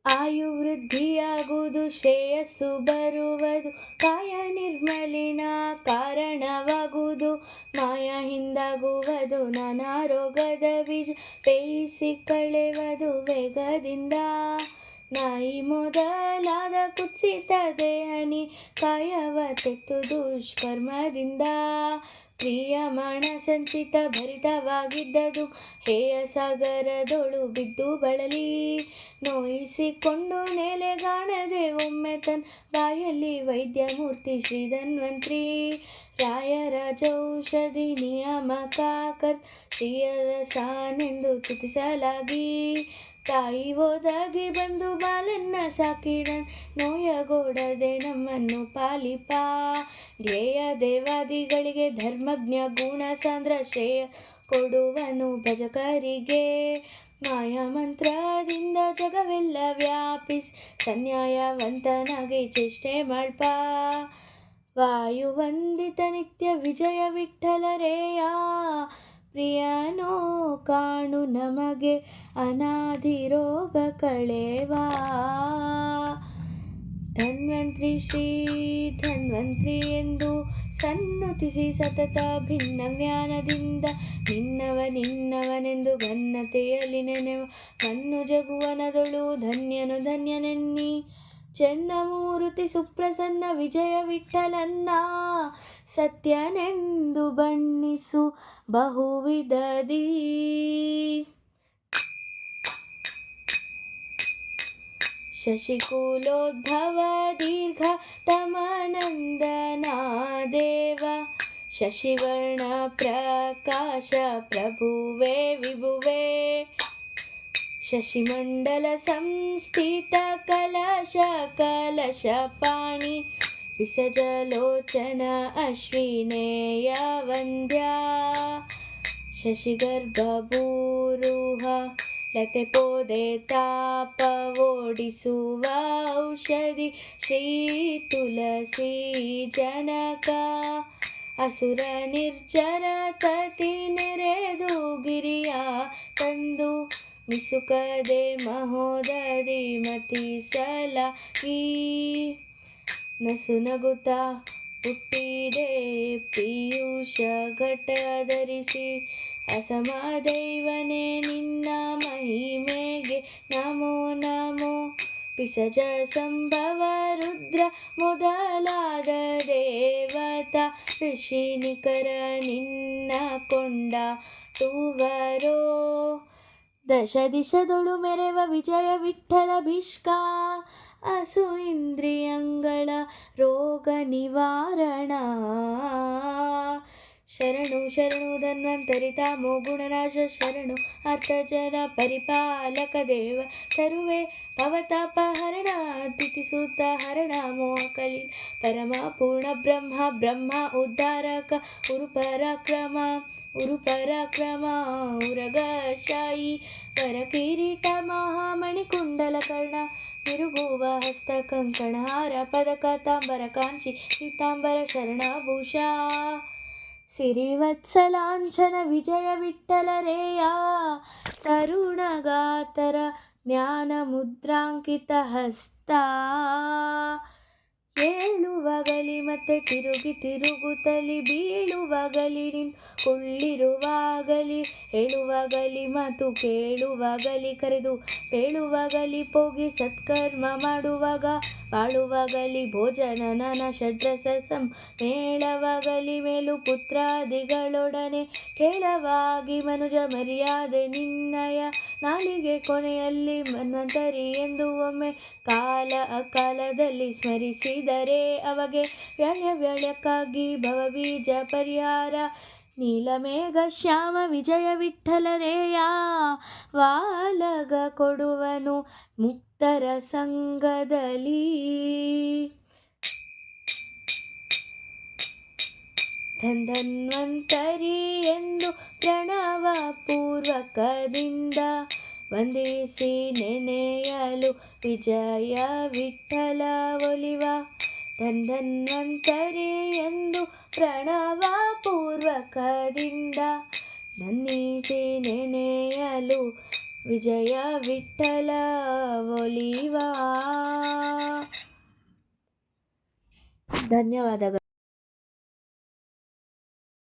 ಆಯು ವೃದ್ಧಿಯಾಗುವುದು, ಶ್ರೇಯಸ್ಸು ಬರುವುದು, ಕಾಯ ನಿರ್ಮಲಿನ ಕಾರಣವಾಗುವುದು, ಮಾಯ ಹಿಂದಾಗುವುದು, ನಾನಾ ರೋಗದ ಬೀಜ ಬೇಯಿಸಿ ಕಳೆಯುವುದು ವೇಗದಿಂದ. ನಾಯಿ ಮೊದಲಾದ ಕುತ್ಸಿತ ದೇಹನಿ ಕಾಯವ ತೆತ್ತು ದುಷ್ಕರ್ಮದಿಂದ. ಪ್ರಿಯಮಾಣ ಸಂಚಿತ ಭರಿತವಾಗಿದ್ದದು, ಹೇಯ ಸಾಗರದೊಳು ಬಿದ್ದು ಬಳಲಿ. ನೋಯಿಸಿಕೊಂಡು ನೆಲೆಗಾಣದೆ ಒಮ್ಮೆ ತನ್ನ ಬಾಯಲ್ಲಿ ವೈದ್ಯಮೂರ್ತಿ ಶ್ರೀ ಧನ್ವಂತ್ರಿ. ರಾಯರಾಜೌಷಧಿ ನಿಯಾಮಕ ಶ್ರೀಯರಸಾನೆಂದು ತುತಿಸಲಾಗಿ. ತಾಯಿ ಓದಾಗಿ ಬಂದು ಬಾಲನ್ನ ಸಾಕಿದ, ನೋಯಗೊಡದೆ ನಮ್ಮನ್ನು ಪಾಲಿಪ. ಧ್ಯೇಯ ದೇವಾದಿಗಳಿಗೆ ಧರ್ಮಜ್ಞ ಗುಣ ಸಾಂದ್ರ ಶ್ರೇಯ ಕೊಡುವನು ಭಜಕರಿಗೆ. ಮಾಯಾ ಮಂತ್ರದಿಂದ ಜಗವೆಲ್ಲ ವ್ಯಾಪಿಸಿ ಸನ್ಯಾಯವಂತನಾಗಿ ಚೇಷ್ಟೆ ಮಾಡ್ಪ. ವಾಯುವಂದಿತ ನಿತ್ಯ ವಿಜಯ ವಿಠ್ಠಲರೇಯ, ಪ್ರಿಯನೋ ಕಾಣು ನಮಗೆ ಅನಾದಿ ರೋಗ ಕಳೆವಾ. ಧನ್ವಂತ್ರಿ ಶ್ರೀ ಧನ್ವಂತ್ರಿ ಎಂದು ಸನ್ನುತಿಸಿ ಸತತ ಭಿನ್ನ ಜ್ಞಾನದಿಂದ ನಿನ್ನವನೆಂದು ಘನ್ನತೆಯಲ್ಲಿ ನೆನೆವ ಮನ್ನುಜ ಭುವನದೊಳು ಧನ್ಯನು ಧನ್ಯನೆನ್ನಿ. ಚನ್ನಮೂರುತಿ ಸುಪ್ರಸನ್ನ ವಿಜಯ ವಿಠ್ಠಲನ್ನ ಸತ್ಯನೆಂದು ಬಣ್ಣಿಸು ಬಹುವಿಧದಿ. ಶಶಿಕುಲೋದ್ಭವ ದೀರ್ಘ ತಮಾನಂದನಾ ದೇವ, ಶಶಿವರ್ಣ ಪ್ರಕಾಶ ಪ್ರಭುವೇ ವಿಭುವೇ. ಶಶಿಮಂಡಲ ಸಂಸ್ಥಿತ ಕಲಶ ಕಲಶಪಾಣಿ, ವಿಸಜಲೋಚನ ಅಶ್ವಿನೇಯ ವಂದ್ಯ. ಶಶಿಗರ್ಭಭೂರುಹ ಲತೆ ಪೋದೆ ತಾಪ ಓಡಿಸುವ ಔಷಧಿ ಶ್ರೀ ತುಳಸಿ ಜನಕ. ಅಸುರ ನಿರ್ಜರ ತತಿ ನೆರೆದು ಗಿರಿಯ ತಂದು, ಮಿಸುಕದೆ ಮಹೋದಧಿ ಮತಿಸಲಾಗಿ. ನಸು ನಗುತ್ತ ಹುಟ್ಟಿದೆ ಪೀಯೂಷ ಘಟ ಧರಿಸಿ, ಅಸಮದೈವನೇ ನಿನ್ನ ಮಹಿಮೆಗೆ ನಮೋ ನಮೋ. ಪಿಸಜ ಸಂಭವ ರುದ್ರ ಮೊದಲಾದ ದೇವತಾ ಋಷಿ ನಿಖರ ನಿನ್ನ ಕೊಂಡಾಡುವರೋ. ದಶ ದಿಶದೊಳು ಮೆರೆವ ವಿಜಯ ವಿಠ್ಠಲ ಭೀಷ್ಕ, ಅಸು ಇಂದ್ರಿಯಂಗಳ ರೋಗ ನಿವಾರಣ. ಶರಣು ಶರಣು ಧನ್ವಂತರಿ ತಾಮೋ ಗುಣನಾಶ, ಶರಣು ಅರ್ಥಜನ ಪರಿಪಾಲಕ ದೇವ ತರುವೆ ಭವತಾಪಹರಣ. ತಿಥಿಸೂತ ಹರಣ ಮೋಹಕಲೀನ ಪರಮ ಪೂರ್ಣ ಬ್ರಹ್ಮ ಬ್ರಹ್ಮ ಉದ್ಧಾರಕ. ಉರುಪರಾಕ್ರಮ ಉರಗಶಾಯಿ ವರ ಕಿರೀಟ ಮಹಾಮಣಿ ಕುಂಡಲ ಕರ್ಣ. ತಿರುಗುವ ಹಸ್ತ ಕಂಕಣ ಹಾರ ಪದಕ ತಾಂಬರ ಕಾಂಚಿ ಪೀತಾಂಬರ ಶರಣಭೂಷ. ಸಿರಿವತ್ಸಲಾಂಛನ ವಿಜಯ ವಿಠ್ಠಲರೇಯ, ತರುಣಗಾತರ ಜ್ಞಾನ ಮುದ್ರಾಂಕಿತ ಹಸ್ತ. ಏಳುವಾಗಲಿ ಮತ್ತೆ ತಿರುಗುತ್ತಲಿ, ಬೀಳುವಾಗಲಿ ನಿಂತು ಕುಳ್ಳಿರುವಾಗಲಿ, ಹೇಳುವಾಗಲಿ ಮಾತು ಕೇಳುವಾಗಲಿ, ಕರೆದು ಹೇಳುವಾಗಲಿ ಪೋಗಿ ಸತ್ಕರ್ಮ ಮಾಡುವಾಗ, ಬಾಳುವಾಗಲಿ ಭೋಜನ ನಾನಾ ಷಡ್ರಸ ಮೇಳವಾಗಲಿ, ಮೇಲು ಪುತ್ರಾದಿಗಳೊಡನೆ ಕೇಳವಾಗಿ ಮನುಜ ಮರ್ಯಾದೆ ನಿನ್ನಯ. ನಾಲಿಗೆ ಕೊನೆಯಲ್ಲಿ ಮನ್ವಂತರಿ ಎಂದು ಒಮ್ಮೆ ಕಾಲ ಅಕಾಲದಲ್ಲಿ ಸ್ಮರಿಸಿದರೆ, ಅಮಗೆ ವ್ಯಳ್ಯಕ್ಕಾಗಿ ಭವಬೀಜ ಪರಿಹಾರ. ನೀಲಮೇಘ ಶ್ಯಾಮ ವಿಜಯ ವಿಠ್ಠಲರೇಯ, ವಾಲಗ ಕೊಡುವನು ಮುಕ್ತರ ಸಂಗದಲ್ಲಿ. ಧನ್ವಂತರಿ ಎಂದು ಪ್ರಣವ ಪೂರ್ವಕದಿಂದ ವಂದಿಸಿ ನೆನೆಯಲು ವಿಜಯ ವಿಠ್ಠಲ ಒಲಿವ. ಧನ್ವಂತರಿ ಎಂದು ಪ್ರಣವ ಪೂರ್ವಕದಿಂದ ವಂದಿಸಿ ನೆನೆಯಲು ವಿಜಯ ವಿಠ್ಠಲ ಒಲಿವ. ಧನ್ಯವಾದಗಳು.